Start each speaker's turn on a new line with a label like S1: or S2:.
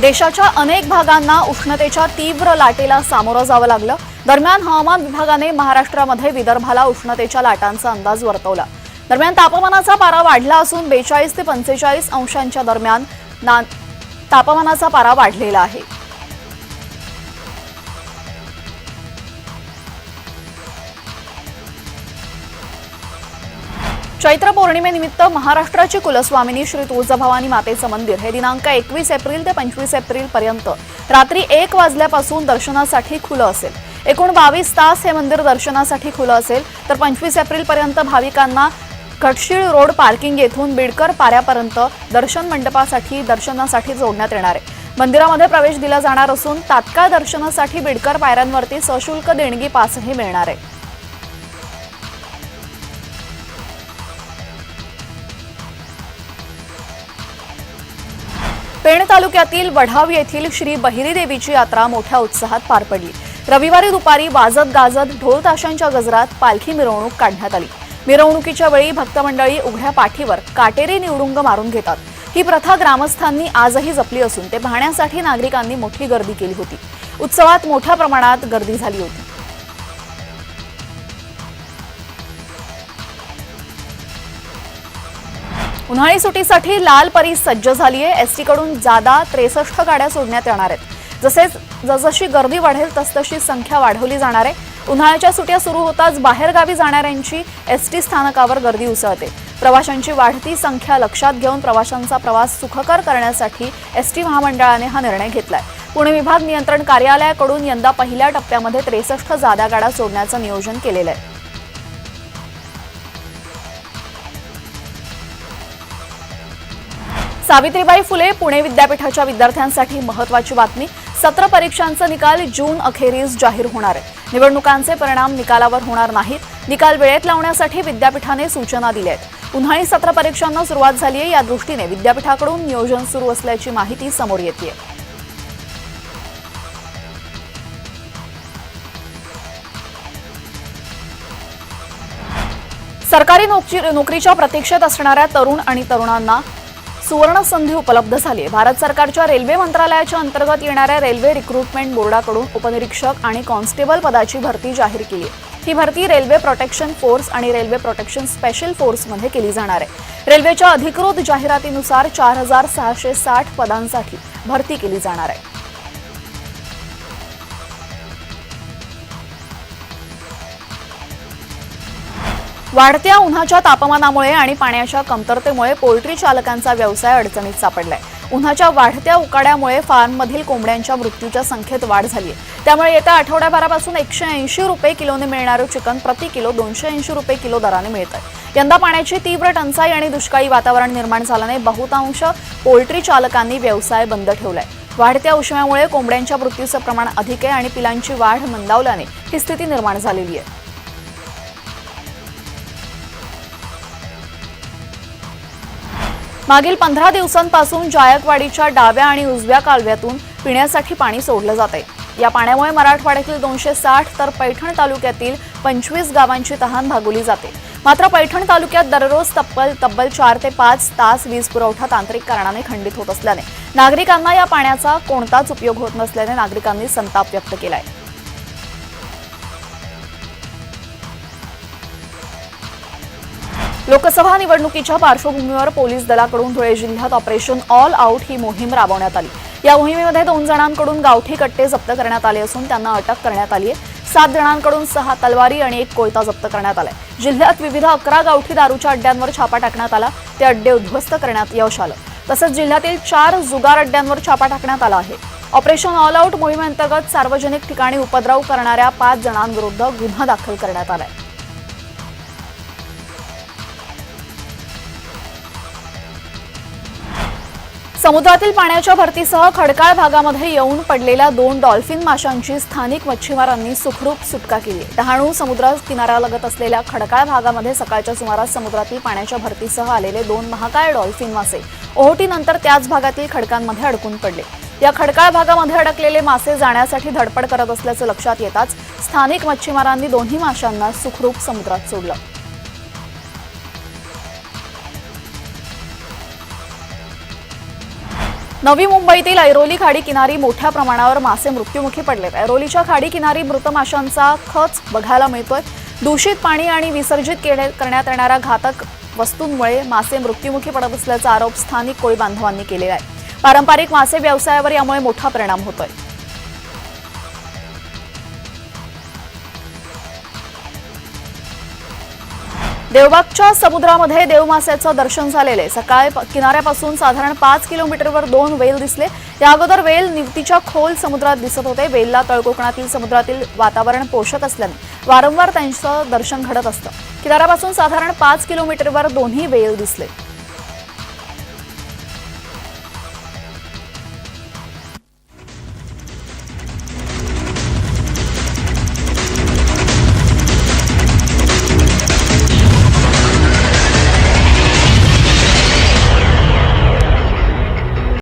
S1: देशाच्या अनेक भागांना उष्णतेच्या तीव्र लाटेला सामोरं जावं लागलं। दरम्यान हवामान विभागाने महाराष्ट्रामध्ये विदर्भाला उष्णतेच्या लाटांचा अंदाज वर्तवला। दरम्यान तापमानाचा पारा वाढला असून 42 ते 45 अंशांच्या दरम्यान तापमानाचा पारा वाढलेला आहे। चैत्र पौर्णिमेनिमित्त महाराष्ट्राची कुलस्वामिनी श्री तुळजाभवानी मातेचं मंदिर हे दिनांक 21 एप्रिल ते 25 एप्रिल पर्यंत रात्री 1 वाजल्यापासून दर्शनासाठी खुलं असेल। एकूण 22 तास हे मंदिर दर्शनासाठी खुलं असेल। तर 25 एप्रिल पर्यंत भाविकांना घटशीळ रोड पार्किंग येथून बिडकर पाऱ्यापर्यंत दर्शन मंडपासाठी दर्शनासाठी जोडण्यात येणार आहे। मंदिरामध्ये प्रवेश दिला जाणार असून तात्काळ दर्शनासाठी बिडकर पायऱ्यांवरती सशुल्क देणगी पासही मिळणार आहे। पेण तालुक्यातील वढाव येथील श्री बहिरी देवीची यात्रा मोठ्या उत्साहात पार पडली। रविवारी दुपारी वाजत गाजत ढोल ताशांच्या गजरात पालखी मिरवणूक काढण्यात आली। मिरवणुकीच्या वेळी भक्त मंडळी उघड्या पाठीवर काटेरी निवडुंग मारून घेतात। ही प्रथा ग्रामस्थांनी आजही जपली असून ते पाहण्यासाठी नागरिकांनी मोठी गर्दी केली होती। उत्सवात मोठ्या प्रमाणात गर्दी झाली होती। उन्हाळी सुट्टीसाठी लाल परी सज्ज झाली आहे। एसटी कडून जादा 63 गाड्या सोडण्यात येणार आहेत। जसजशी गर्दी वाढेल तसतशी संख्या वाढवली जाणार आहे। उन्हाळ्याच्या सुट्ट्या सुरू होताच बाहेरगावी जाणाऱ्यांची एसटी स्थानकावर गर्दी उसळते। प्रवाशांची वाढती संख्या लक्षात घेऊन प्रवाशांचा प्रवास सुखकर करण्यासाठी एसटी महामंडळाने हा निर्णय घेतलाय। पुणे विभाग नियंत्रण कार्यालयाकडून यंदा पहिल्या टप्प्यामध्ये 63 जादा गाड्या सोडण्याचं नियोजन केलेलं आहे। सावित्रीबाई फुले पुणे विद्यापीठाच्या विद्यार्थ्यांसाठी महत्त्वाची बातमी। सत्र परीक्षांचा निकाल जून अखेरीस जाहीर होणार आहे। निवडणुकांचे परिणाम निकालावर होणार नाहीत। निकाल वेळेत लावण्यासाठी विद्यापीठाने सूचना दिल्या आहेत। उन्हाळी सत्र परीक्षांना सुरुवात झाली आहे। या दृष्टीने विद्यापीठाकडून नियोजन सुरू असल्याची माहिती समोर येते। सरकारी नोकरीच्या प्रतीक्षेत असणाऱ्या तरुण आणि तरुणांना सुवर्ण संधी उपलब्ध झाली आहे। भारत सरकारच्या रेल्वे मंत्रालयाच्या अंतर्गत येणाऱ्या रेल्वे रिक्रुटमेंट बोर्डाकडून उपनिरीक्षक आणि कॉन्स्टेबल पदाची भरती जाहीर केली आहे। ही भरती रेल्वे प्रोटेक्शन फोर्स आणि रेल्वे प्रोटेक्शन स्पेशल फोर्समध्ये केली जाणार आहे। रेल्वेच्या अधिकृत जाहिरातीनुसार 4660 पदांसाठी भरती केली जाणार आहे। वाढत्या उन्हाच्या तापमानामुळे आणि पाण्याच्या कमतरतेमुळे पोल्ट्री चालकांचा व्यवसाय अडचणीत सापडलाय। उन्हाच्या वाढत्या उकाड्यामुळे फार्ममधील कोंबड्यांच्या मृत्यूच्या संख्येत वाढ झाली आहे। त्यामुळे येत्या आठवड्याभरापासून 180 रुपये किलोने मिळणारे चिकन प्रति किलो 280 रुपये किलो दराने मिळत आहे। यंदा पाण्याची तीव्र टंचाई आणि दुष्काळी वातावरण निर्माण झाल्याने बहुतांश पोल्ट्री चालकांनी व्यवसाय बंद ठेवलाय। वाढत्या उष्म्यामुळे कोंबड्यांच्या मृत्यूचं प्रमाण अधिक आहे आणि पिलांची वाढ मंदावल्याने ही स्थिती निर्माण झालेली आहे। मागील 15 दिवसांपासून जायकवाडीच्या डाव्या आणि उजव्या कालव्यातून पिण्यासाठी पाणी सोडलं जात आहे। या पाण्यामुळे मराठवाड्यातील 260 तर पैठण तालुक्यातील 25 गावांची तहान भागवली जाते। मात्र पैठण तालुक्यात दररोज तब्बल 4 ते 5 तास वीज पुरवठा तांत्रिक कारणाने खंडित होत असल्याने नागरिकांना या पाण्याचा कोणताच उपयोग होत नसल्याने नागरिकांनी संताप व्यक्त केलाय। लोकसभा निवडणुकीच्या पार्श्वभूमीवर पोलीस दलाकडून धुळे जिल्ह्यात ऑपरेशन ऑल आउट ही मोहीम राबवण्यात आली। या मोहिमेमध्ये 2 जणांकडून गावठी कट्टे जप्त करण्यात आले असून त्यांना अटक करण्यात आली आहे। 7 जणांकडून 6 तलवारी आणि 1 कोयता जप्त करण्यात आलाय। जिल्ह्यात विविध 11 गावठी दारूच्या अड्ड्यांवर छापा टाकण्यात आला। ते अड्डे उद्ध्वस्त करण्यात यश आलं। तसंच जिल्ह्यातील 4 जुगार अड्ड्यांवर छापा टाकण्यात आला आहे। ऑपरेशन ऑल आउट मोहिमेअंतर्गत सार्वजनिक ठिकाणी उपद्रव करणाऱ्या 5 जणांविरुद्ध गुन्हा दाखल करण्यात आलाय। समुद्रातील पाण्याच्या भरतीसह खडकाळ भागामध्ये येऊन पडलेल्या 2 डॉल्फिन माशांची स्थानिक मच्छीमारांनी सुखरूप सुटका केली आहे। डहाणू समुद्र किनाऱ्यालगत असलेल्या खडकाळ भागामध्ये सकाळच्या सुमारास समुद्रातील पाण्याच्या भरतीसह आलेले 2 महाकाय डॉल्फिन मासे ओहोटीनंतर त्याच भागातील खडकांमध्ये अडकून पडले। या खडकाळ भागामध्ये अडकलेले मासे जाण्यासाठी धडपड करत असल्याचं लक्षात येताच स्थानिक मच्छीमारांनी दोन्ही माशांना सुखरूप समुद्रात सोडलं। नवी मुंबईतील ऐरोली खाडी किनारी मोठ्या प्रमाणावर मासे मृत्युमुखी पडलेत। ऐरोलीच्या खाडी किनारी मृत माशांचा खच बघायला मिळतोय। दूषित पाणी आणि विसर्जित करण्यात येणाऱ्या घातक वस्तूंमुळे मासे मृत्युमुखी पडत असल्याचा आरोप स्थानिक कोळी बांधवांनी केलेला आहे। पारंपरिक मासे व्यवसायावर यामुळे मोठा परिणाम होतोय। देवबागच्या समुद्रामध्ये देवमासेचं दर्शन झालेले। सकाळी किनाऱ्यापासून साधारण 5 किलोमीटरवर 2 वेल दिसले। या अगोदर वेल निवतीच्या खोल समुद्रात दिसत होते। वेलला तळकोकणातील समुद्रातील वातावरण पोषक असल्याने वारंवार त्यांचं दर्शन घडत असतं। किनाऱ्यापासून साधारण 5 किलोमीटरवर दोन्ही वेल दिसले।